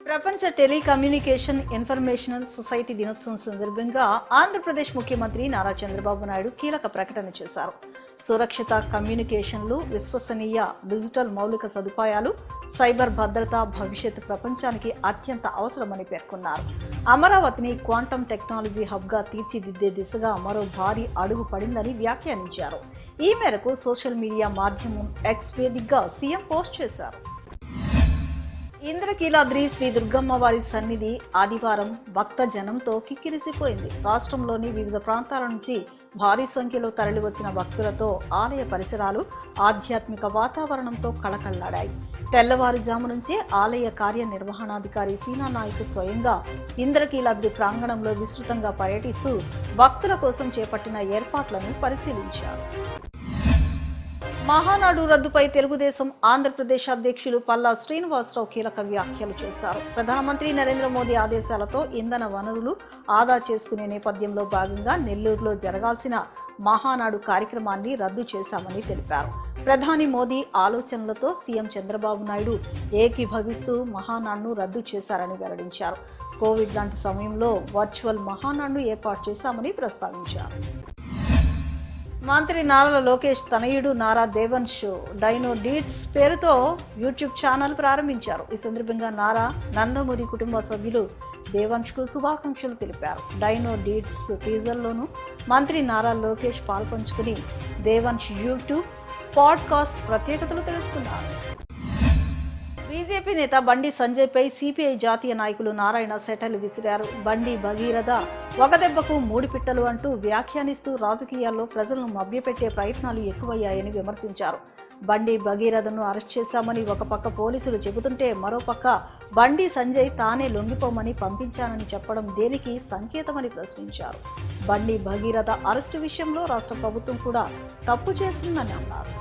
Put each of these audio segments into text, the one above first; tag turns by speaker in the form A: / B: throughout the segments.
A: ప్రపంచ telecommunication informational society దినోత్సవం సందర్భంగా ఆంధ్రప్రదేశ్ ముఖ్యమంత్రి నారా చంద్రబాబు నాయుడు కీలక ప్రకటన చేశారు. సురక్షిత కమ్యూనికేషన్లు, విశ్వసనీయ డిజిటల్ మౌలిక సదుపాయాలు, సైబర్ భద్రత భవిష్యత్ ప్రపంచానికి అత్యంత అవసరమని పేర్కొన్నారు. అమరావతిని క్వాంటమ్ టెక్నాలజీ హబ్గా తీర్చిదిద్దే దిశగా మరో భారీ అడుగు పడిందని వ్యాఖ్యానించారు. ఈ మేరకు సోషల్ మీడియా మాధ్యమం ఎక్స్ వేదికగా సీఎం పోస్ట్ చేశారు. ఇంద్రకీలాద్రి శ్రీ దుర్గమ్మ వారి సన్నిధి ఆదివారం భక్త జనంతో కిక్కిరిసిపోయింది. రాష్ట్రంలోని వివిధ ప్రాంతాల నుంచి భారీ సంఖ్యలో తరలివచ్చిన భక్తులతో ఆలయ పరిసరాలు ఆధ్యాత్మిక వాతావరణంతో కళకళ్లాడాయి. తెల్లవారుజాము నుంచే ఆలయ కార్యనిర్వహణాధికారి సీనా నాయక్ స్వయంగా ఇంద్రకీలాద్రి ప్రాంగణంలో విస్తృతంగా పర్యటిస్తూ భక్తుల కోసం చేపట్టిన ఏర్పాట్లను పరిశీలించారు. మహానాడు రద్దుపై తెలుగుదేశం ఆంధ్రప్రదేశ్ అధ్యక్షులు పల్లా శ్రీనివాసరావు కీలక వ్యాఖ్యలు చేశారు. ప్రధానమంత్రి నరేంద్ర మోదీ ఆదేశాలతో ఇంధన వనరులు ఆదా చేసుకునే నేపథ్యంలో భాగంగా నెల్లూరులో జరగాల్సిన మహానాడు కార్యక్రమాన్ని రద్దు చేశామని తెలిపారు. ప్రధాని మోదీ ఆలోచనలతో సీఎం చంద్రబాబు నాయుడు ఏకీభవిస్తూ మహానాడును రద్దు చేశారని వెల్లడించారు. కోవిడ్ లాంటి సమయంలో వర్చువల్ మహానాడును ఏర్పాటు చేశామని ప్రస్తావించారు. మంత్రి నారా లోకేష్ తనయుడు నారా దేవన్ష్ డైనో డీట్స్ పేరుతో యూట్యూబ్ ఛానల్ ప్రారంభించారు. ఈ సందర్భంగా నారా నందమూరి కుటుంబ సభ్యులు దేవన్ష్కు శుభాకాంక్షలు తెలిపారు. డైనో డీట్స్ టీజర్లోనూ మంత్రి నారా లోకేష్ పాల్పంచుకుని దేవన్ష్ యూట్యూబ్ పాడ్కాస్ట్ ప్రత్యేకతలు తెలుసుకున్నారు. బీజేపీ నేత బండి సంజయ్పై సిపిఐ జాతీయ నాయకులు నారాయణ సెటల్ విసిరారు. బండి భగీరథ ఒక దెబ్బకు మూడు పిట్టలు అంటూ వ్యాఖ్యానిస్తూ రాజకీయాల్లో ప్రజలను మభ్యపెట్టే ప్రయత్నాలు ఎక్కువయ్యాయని విమర్శించారు. బండి భగీరథను అరెస్ట్ చేశామని ఒక పక్క పోలీసులు చెబుతుంటే మరోపక్క బండి సంజయ్ తానే లొంగిపోమని పంపించానని చెప్పడం దేనికి సంకేతమని ప్రశ్నించారు. బండి భగీరథ అరెస్టు విషయంలో రాష్ట్ర ప్రభుత్వం కూడా తప్పు చేసిందని అన్నారు.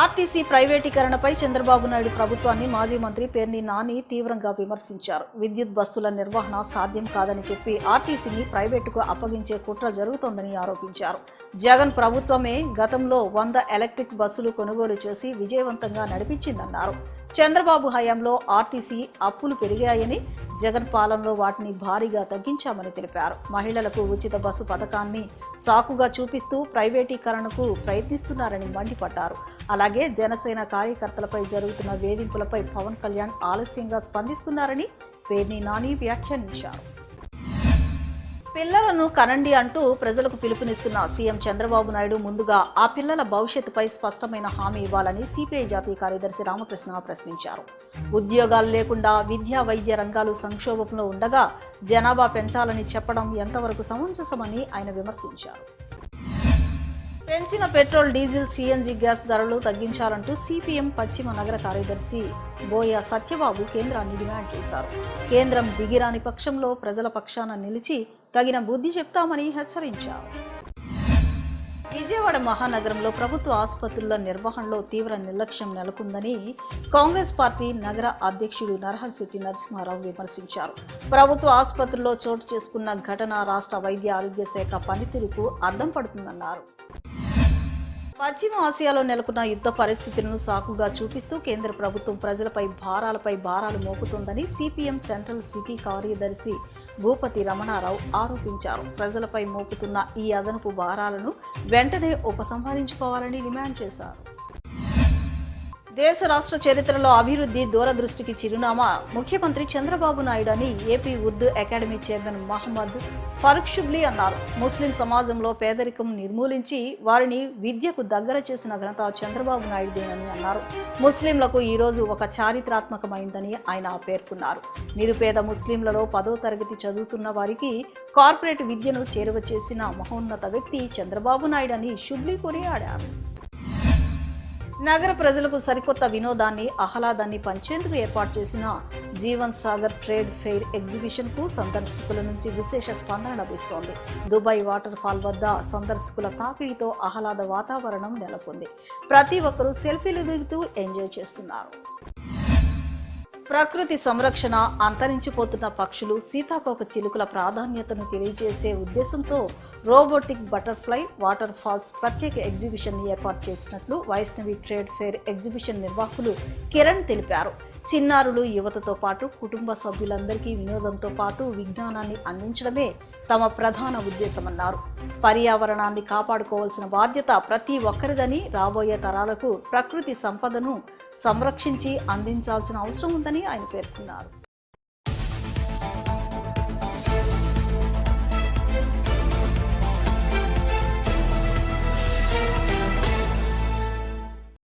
A: ఆర్టీసీ ప్రైవేటీకరణపై చంద్రబాబు నాయుడు ప్రభుత్వాన్ని మాజీ మంత్రి పేర్ని నాని తీవ్రంగా విమర్శించారు. విద్యుత్ బస్సుల నిర్వహణ సాధ్యం కాదని చెప్పి ఆర్టీసీని ప్రైవేటుకు అప్పగించే కుట్ర జరుగుతోందని ఆరోపించారు. జగన్ ప్రభుత్వమే గతంలో 100 ఎలక్ట్రిక్ బస్సులు కొనుగోలు చేసి విజయవంతంగా నడిపించిందన్నారు. చంద్రబాబు హయాంలో ఆర్టీసీ అప్పులు పెరిగాయని, జగన్ పాలనలో వాటిని భారీగా తగ్గించామని తెలిపారు. మహిళలకు ఉచిత బస్సు పథకాన్ని సాకుగా చూపిస్తూ ప్రైవేటీకరణకు ప్రయత్నిస్తున్నారని మండిపడ్డారు. అలాగే జనసేన కార్యకర్తలపై జరుగుతున్న వేధింపులపై పవన్ కళ్యాణ్ ఆలస్యంగా స్పందిస్తున్నారని పేర్ని నాని వ్యాఖ్యానించారు. పిల్లలను కనండి అంటూ ప్రజలకు పిలుపునిస్తున్న సీఎం చంద్రబాబు నాయుడు ముందుగా ఆ పిల్లల భవిష్యత్తుపై స్పష్టమైన హామీ ఇవ్వాలని సిపిఐ జాతీయ కార్యదర్శి రామకృష్ణ ప్రశ్నించారు. ఉద్యోగాలు లేకుండా విద్యా వైద్య రంగాలు సంక్షోభంలో ఉండగా జనాభా పెంచాలని చెప్పడం ఎంతవరకు సమంజసమని ఆయన విమర్శించారు. పెంచిన పెట్రోల్, డీజిల్, సిఎన్జి గ్యాస్ ధరలు తగ్గించాలంటూ సిపిఎం పశ్చిమ నగర కార్యదర్శి బోయ సత్యబాబు కేంద్రాన్ని డిమాండ్ చేశారు. కేంద్రం దిగిరాని పక్షంలో ప్రజల పక్షాన నిలిచి తగిన బుద్ధి చెప్తామని హెచ్చరించారు. విజయవాడ మహానగరంలో ప్రభుత్వ ఆసుపత్రుల నిర్వహణలో తీవ్ర నిర్లక్ష్యం నెలకొందని కాంగ్రెస్ పార్టీ నగర అధ్యక్షుడు నరహల్శెట్టి నరసింహారావు విమర్శించారు. ప్రభుత్వ ఆసుపత్రుల్లో చోటు చేసుకున్న ఘటన రాష్ట్ర వైద్య ఆరోగ్య శాఖ పనితీరుకు అద్దం పడుతుందన్నారు. పశ్చిమ ఆసియాలో నెలకొన్న యుద్ధ పరిస్థితులను సాకుగా చూపిస్తూ కేంద్ర ప్రభుత్వం ప్రజలపై భారాలు మోపుతోందని సిపిఎం సెంట్రల్ సిటీ కార్యదర్శి భూపతి రమణారావు ఆరోపించారు. ప్రజలపై మోపుతున్న ఈ అదనపు భారాలను వెంటనే ఉపసంహరించుకోవాలని డిమాండ్ చేశారు. దేశ రాష్ట్ర చరిత్రలో అభివృద్ధి దూరదృష్టికి చిరునామా ముఖ్యమంత్రి చంద్రబాబు నాయుడు అని AP Urdu academy chairman Mohammed Farooq Shubli అన్నారు. ముస్లిం సమాజంలో పేదరికం నిర్మూలించి వారిని విద్యకు దగ్గర చేసిన ఘనత చంద్రబాబు నాయుడుదేనని అన్నారు. ముస్లింలకు ఈ రోజు ఒక చారిత్రాత్మకమైందని ఆయన పేర్కొన్నారు. నిరుపేద ముస్లింలలో 10వ తరగతి చదువుతున్న వారికి కార్పొరేట్ విద్యను చేరువ చేసిన మహోన్నత వ్యక్తి చంద్రబాబు నాయుడు అని షుబ్లీ కొనియాడారు. నగర ప్రజలకు సరికొత్త వినోదాన్ని, ఆహ్లాదాన్ని పంచేందుకు ఏర్పాటు చేసిన Jeevan Sagar trade fair exhibition కు సందర్శకుల నుంచి విశేష స్పందన లభిస్తోంది. దుబాయ్ వాటర్ ఫాల్ వద్ద సందర్శకుల తాకిడితో ఆహ్లాద వాతావరణం నెలకొంది. ప్రతి ఒక్కరూ సెల్ఫీలు దిగుతూ ఎంజాయ్ చేస్తున్నారు. ప్రకృతి సంరక్షణ, అంతరించిపోతున్న పక్షులు, సీతాకోక చిలుకల ప్రాధాన్యతను తెలియజేసే ఉద్దేశంతో రోబోటిక్ బటర్ఫ్లై వాటర్ ఫాల్స్ ప్రత్యేక ఎగ్జిబిషన్ ఏర్పాటు చేసినట్లు వైష్ణవి ట్రేడ్ ఫెయిర్ ఎగ్జిబిషన్ నిర్వాహకులు కిరణ్ తెలిపారు. చిన్నారులు, యువతతో పాటు కుటుంబ సభ్యులందరికీ వినోదంతో పాటు విజ్ఞానాన్ని అందించడమే తమ ప్రధాన ఉద్దేశమన్నారు. పర్యావరణాన్ని కాపాడుకోవాల్సిన బాధ్యత ప్రతి ఒక్కరిదని, రాబోయే తరాలకు ప్రకృతి సంపదను సంరక్షించి అందించాల్సిన అవసరం ఉందని ఆయన పేర్కొన్నారు.